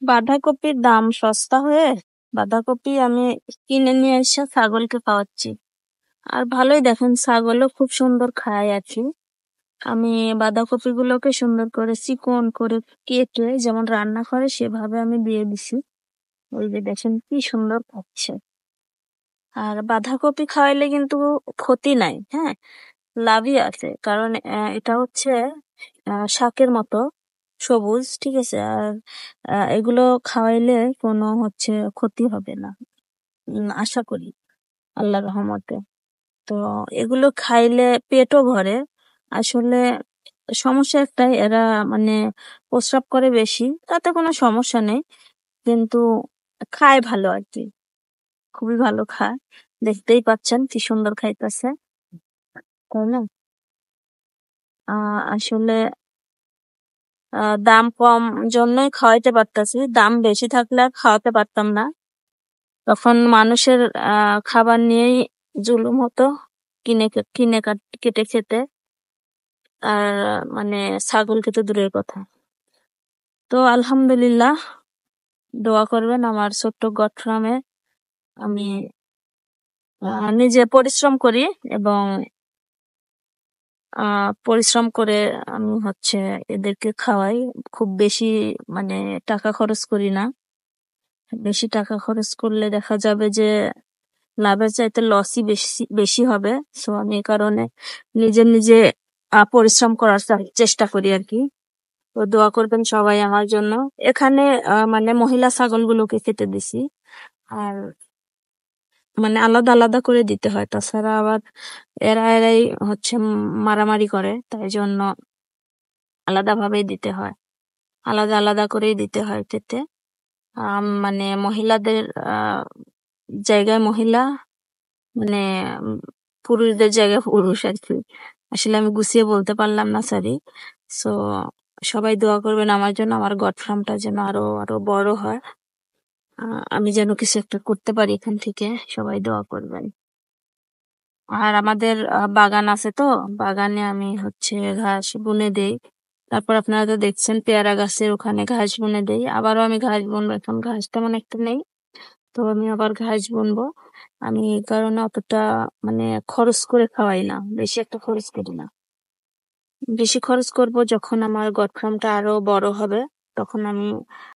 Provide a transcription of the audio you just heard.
বাঁধাকপির দাম সস্তা হয়ে বাঁধাকপি আমি কিনে নিয়ে এসে ছাগলকে খাওয়াচ্ছি। আর ভালোই দেখেন ছাগলও খুব সুন্দর খায় আর কি। আমি বাঁধাকপি গুলোকে সুন্দর করে চিকন করে কেটে যেমন রান্না করে সেভাবে আমি দিয়ে দিছি। ওই যে দেখেন কি সুন্দর খাচ্ছে। আর বাঁধাকপি খাওয়াইলে কিন্তু ক্ষতি নাই, হ্যাঁ, লাভই আছে। কারণ এটা হচ্ছে শাকের মতো সবুজ, ঠিক আছে। আর এগুলো খাওয়াইলে কোনো হচ্ছে ক্ষতি হবে না, আশা করি আল্লাহর রহমতে। তো এগুলো খাইলে পেটও ভরে। আসলে সমস্যা একটাই, এরা মানে প্রস্রাব করে বেশি, তাতে কোনো সমস্যা নেই, কিন্তু খায় ভালো আর কি, খুবই ভালো খায়। দেখতেই পাচ্ছেন কি সুন্দর খাইতেছে, তাই না? আসলে দাম কম জন্যই খাওয়াইতে পারতাছি, দাম বেশি থাকলে আর খাওয়াতে পারতাম না। তখন মানুষের খাবার নিয়েই জুলুম হতো, কিনে কিনে কেটে খেতে। আর মানে ছাগলকে তো দূরের কথা। তো আলহামদুলিল্লাহ, দোয়া করবেন আমার ছোট্ট গট ফার্মে আমি নিজে পরিশ্রম করি, এবং পরিশ্রম করে আমি হচ্ছে এদেরকে খাওয়াই। খুব বেশি মানে টাকা খরচ করি না। বেশি টাকা খরচ করলে দেখা যাবে যে লাভের চাইতে লসই বেশি বেশি হবে। সো আমি এই কারণে নিজে নিজে পরিশ্রম করার চেষ্টা করি আর কি। তো দোয়া করবেন সবাই আমার জন্য। এখানে মানে মহিলা ছাগলগুলোকে খেতে দিছি, আর মানে আলাদা আলাদা করে দিতে হয়, তাছাড়া আবার এরাই হচ্ছে মারামারি করে, তাই জন্য আলাদা ভাবেই দিতে হয়, আলাদা আলাদা করেই দিতে হয় খেতে। মানে মহিলাদের জায়গায় মহিলা, মানে পুরুষদের জায়গায় পুরুষ আর কি। আসলে আমি গুছিয়ে বলতে পারলাম না, সরি। সো সবাই দোয়া করবেন আমার জন্য, আমার গট ফার্মটা যেন আরো আরো বড় হয়, আমি যেন কিছু একটা করতে পারি এখান থেকে। সবাই দোয়া করবেন। আর আমাদের বাগান আছে, তো বাগানে আমি হচ্ছে ঘাস বুনে দেই। তারপর আপনারা তো দেখছেন পেয়ারা গাছের ওখানে ঘাস বুনে দেই, আবারও আমি ঘাস বুনবো। এখন ঘাস তেমন একটা নেই, তো আমি আবার ঘাস বুনবো। আমি এই কারণে অতটা মানে খরচ করে খাওয়াই না, বেশি একটা খরচ করি না। বেশি খরচ করব যখন আমার গট ফার্মটা আরো বড় হবে, তখন আমি